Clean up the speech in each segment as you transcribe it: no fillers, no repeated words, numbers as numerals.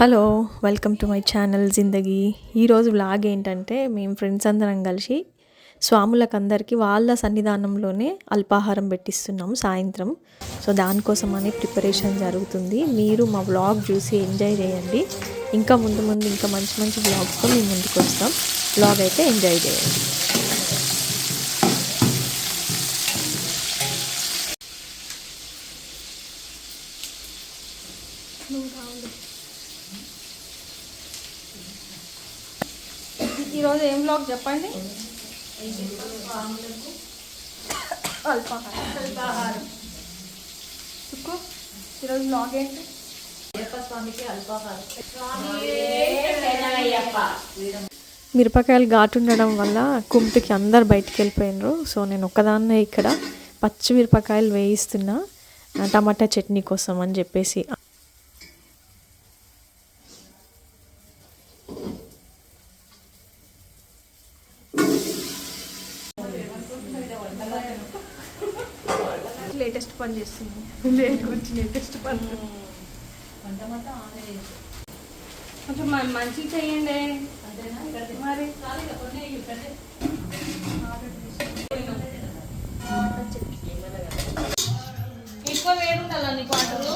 Hello welcome to my channel జిందగీ. ఈరోజు vlog ఏంటంటే మేము ఫ్రెండ్స్ అందరం కలిసి స్వాములకు అందరికీ వాళ్ళ సన్నిధానంలోనే అల్పాహారం పెట్టిస్తున్నాము సాయంత్రం. సో దానికోసమని ప్రిపరేషన్ జరుగుతుంది. మీరు మా వ్లాగ్ చూసి ఎంజాయ్ చేయండి. ఇంకా ముందు ఇంకా మంచి మంచి వ్లాగ్స్తో మేము ముందుకు వస్తాం. వ్లాగ్ అయితే ఎంజాయ్ చేయండి. ఈరోజు ఏం వ్లాగ్ చెప్పండి. అల్పాహారం చుక్కు. ఈరోజు వ్లాగ్ ఏంటి? స్వామికి అల్పాహారం. మిరపకాయలు ఘాటు ఉండడం వల్ల కుంటికి అందరు బయటికి వెళ్ళిపోయినారు. సో నేను ఒక్కదాన్నే ఇక్కడ పచ్చిమిరపకాయలు వేయిస్తున్నా టమాటా చట్నీ కోసం అని చెప్పేసి. లేటెస్ట్ పని చేస్తుంది. లేటెస్ట్ పని కొంచెం మంచిగా చెయ్యండి. మరి ఎక్కువ వేడి ఉండాలండి పాటలు.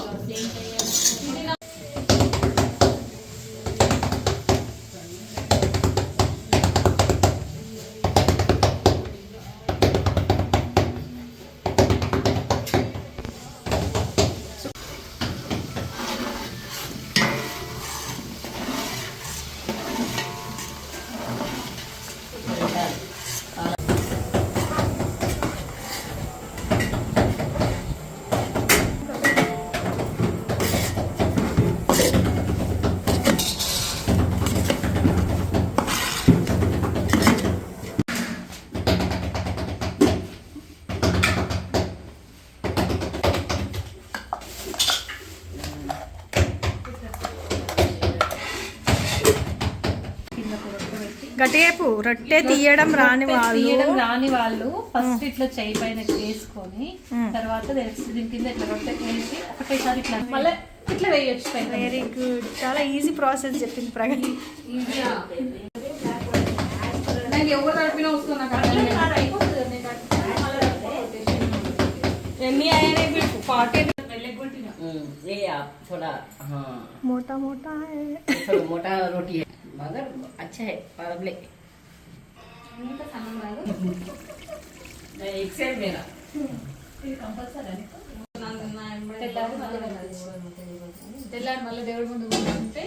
గటేపు రొట్టె తీయడం రాని వాళ్ళు ఫస్ట్ ఇట్లా చేయి పైన వేసుకొని తర్వాత దీని కింద ఇట్లా రొట్టె వేసి ఒకటేసారి ఇట్లా మళ్ళీ ఇట్లా వేయొచ్చు. Very good. చాలా ఈజీ ప్రాసెస్ చెప్పింది ప్రగతి. ఎవరు నడిపినా వస్తున్నా ఎన్ని అయినా పాటే थोड़ा हाँ मोटा मोटा है, थोड़ा मोटा रोटी है मगर अच्छा है. पारबले एक साइड मेरा తెల్లారి మళ్ళీ దేవుడి ముందు ఉంటే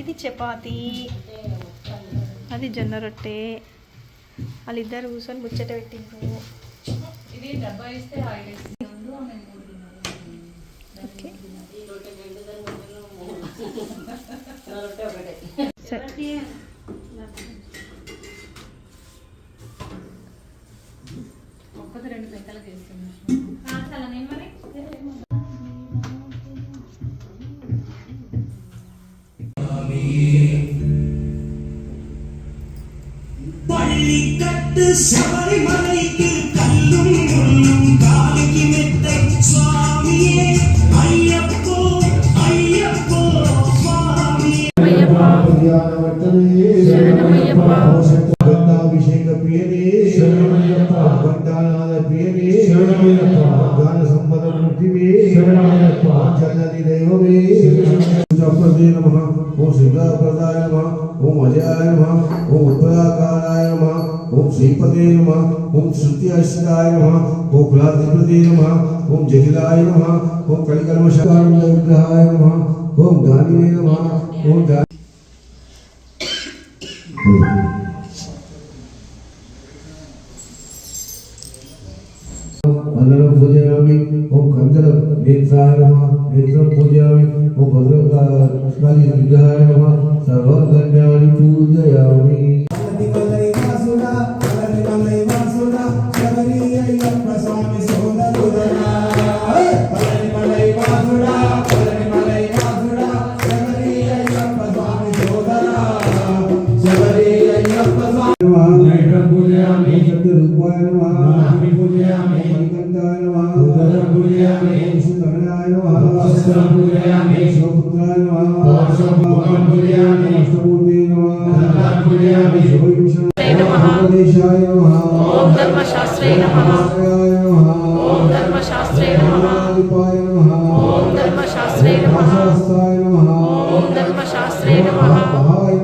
ఇది చపాతి, అది జొన్న రొట్టె. వాళ్ళిద్దరు కూర్చొని ముచ్చట పెట్టిండ్రు. ఇది డబ్బా ఇస్తే ఆయిల్ ఒక్కటి రెండు పెంకలకు వేస్తున్నాను. నేను మరి பள்ளிக்கட்டு சபரிமலைக்கு கல்லும் முள்ளும் காலிக்கு மெத்தை சுவாமியே ஐயப்போ ஐயப்போ சுவாமியே గంధాభిషేక ప్రియనే శరణమయ్యప్ప, గంధానాద ప్రియనే శరణమయ్యప్ప, గాన సంపద మూర్తివే శరణమయ్యప్ప, జగది దైవమే శరణమయ్యప్ప. నమః. ఓం సిద్ధాప్రదాయ నమః. ఓం అజయాయ నమః. ఓం ఉత్పలాకారాయ నమః. ఓం శ్రీపతే నమః. ఓం శృతి అష్టాయ నమః. ఓం కులాధిపతే నమః. ఓం జటిలాయ నమః. ఓం కలికల్మషాయ విగ్రహాయ నమః. ఓం గానివే నమః. ఓం मंगलम पूजयामि. ओम कंदल नेत्राय नमः. नेत्रम पूजयामि. ओम भद्रकाली विग्रहाय नमः. सर्वकन्यानि पूजयामि. पूजयामि. पूजयामि तमिलाय नमः वस्त्रं पूजयामि शिवपुत्राय नमः पौरुषमुखं पूजयामि अष्टमूर्ते नमः धनं पूजयामि शिवविष्णुवे नमः उपदेशाय नमः ओम धर्मशास्त्रे नमः ओम धर्मशास्त्रे नमः दीपाय नमः ओम धर्मशास्त्रे नमः शास्त्राय नमः ओम धर्मशास्त्रे नमः महाय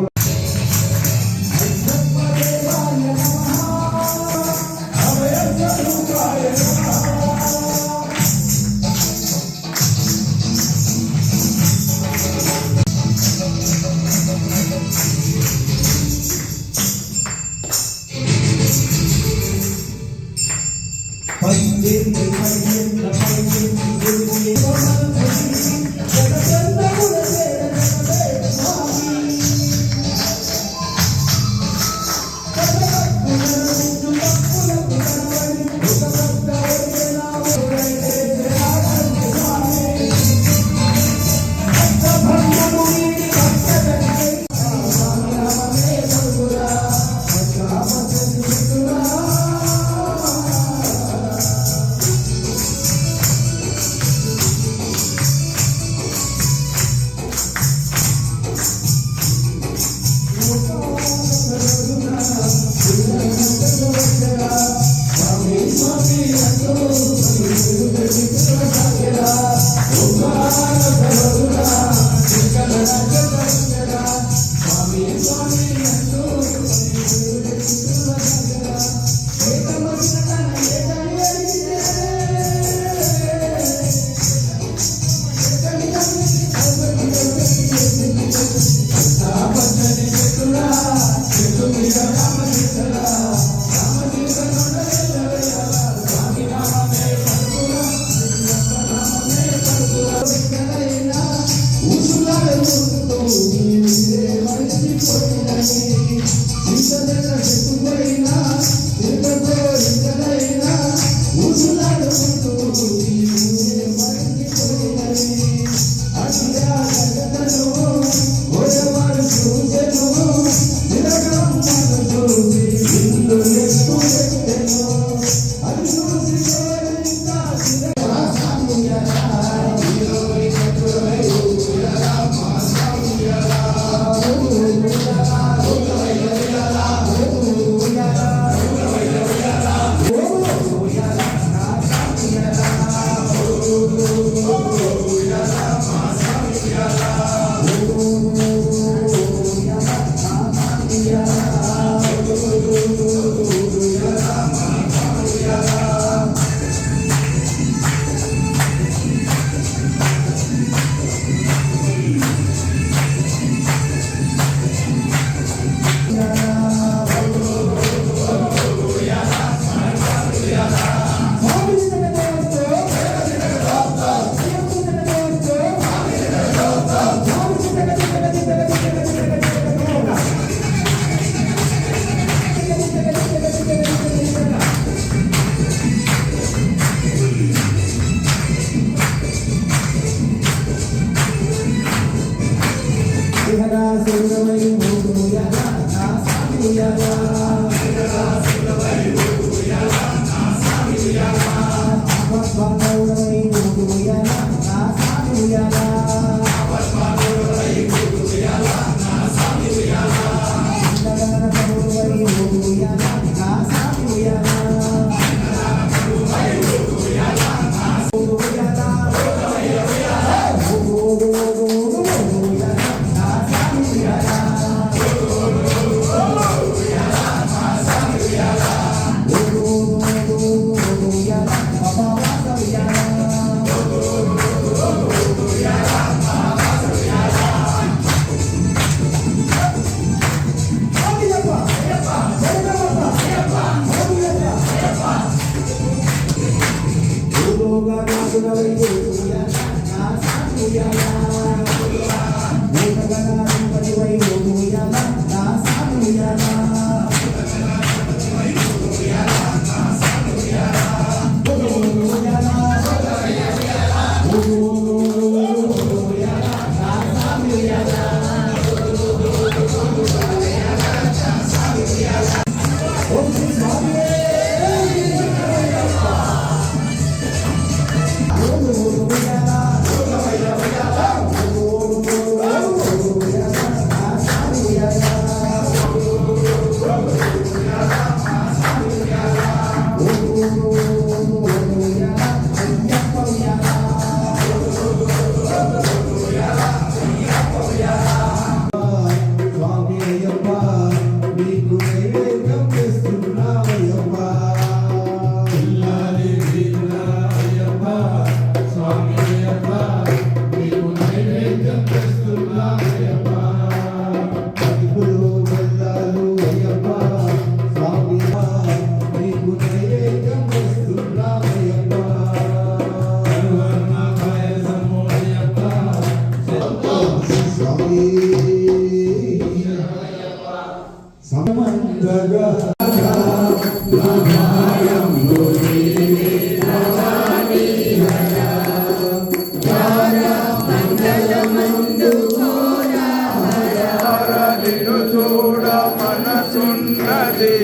ఉన్నది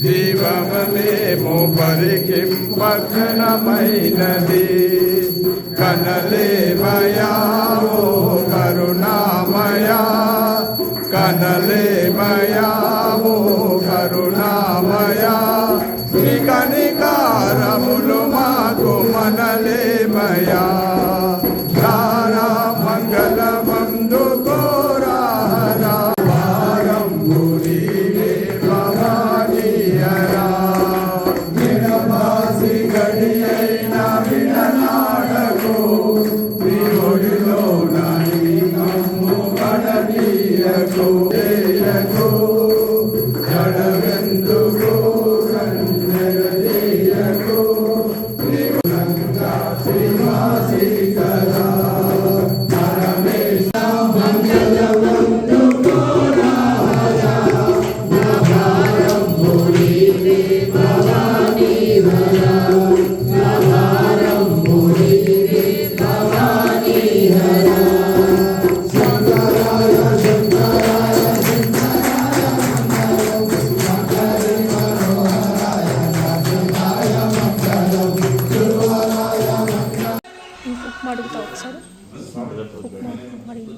జీవమేమో పరికింపకనమైనది కనలేమయా ఓ కరుణామయా కనలేమయా ఓ కరుణామయా నీ కనికారములు మాకు మనలేమయా రారా మంగళమందు కోరారా వారంబురీవే భవానీయరా నిరమాసి గడియైన విననాడకు నీ ఒడిలో నని నమ్ము గడనీయకు చేయకు జడవెందుకు కన్నెరదీయకు నీవునంగా శ్రీవాసికరా పరమేశ మంగళమందు కోరారా నా భారంబురీవే భవానీవరా నా భారంబురీవే భవానీవరా శంకరాయ శంకరాయ శంకరాయ మంగళం శంకరి మనోహరాయ నాథాయ మంగళం శివాయ మంగళం. ఉప్మా అడుగుతా ఒకసారి ఉప్మా అడిగి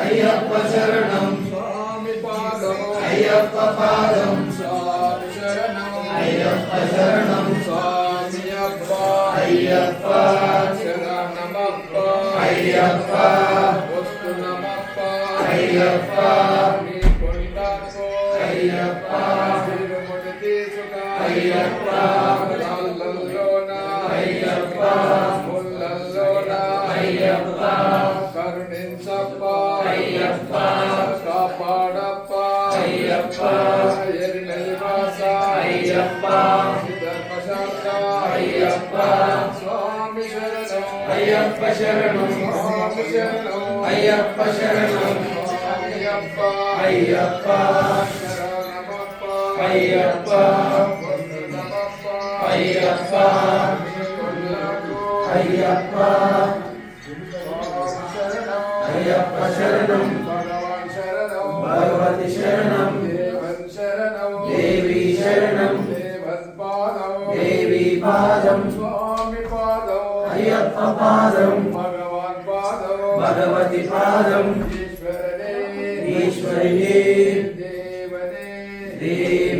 అయ్యప్ప శరణం స్వామి పాదం అయ్యప్ప పాదం స్వామి శరణం అయ్యప్ప శరణం స్వామి అప్ప అయ్యప్ప శరణమప్ప అయ్యప్ప వస్తునమప్ప అయ్యప్ప నీ కొండకో అయ్యప్ప తిరుముడి తీసుక అయ్యప్ప రాళ్ళల్లోన అయ్యప్ప ముళ్ళల్లోన అయ్యప్ప కరుణించప్ప అయ్యప్ప కాపాడప్ప అయ్యప్ప ఎరినలివాస అయ్యప్ప ధర్మశాస్త్ర అయ్యప్ప స్వామి శరణం అయ్యప్ప శరణం స్వామి శరణం అయ్యప్ప శరణం స్వామియప్ప అయ్యప్ప శరణమప్ప అయ్యప్ప వందనమప్ప అయ్యప్ప అయ్యప్ప అయ్యప్ప శరణం భగవాన్ శరణం భగవతి శరణం దేవన్ శరణం దేవి శరణం దేవన్ పాదం దేవి పాదం స్వామి పాదం అయ్యప్ప పాదం భగవాన్ పాదం భగవతి పాదం ఈశ్వరనే ఈశ్వరినే దేవనే దేవ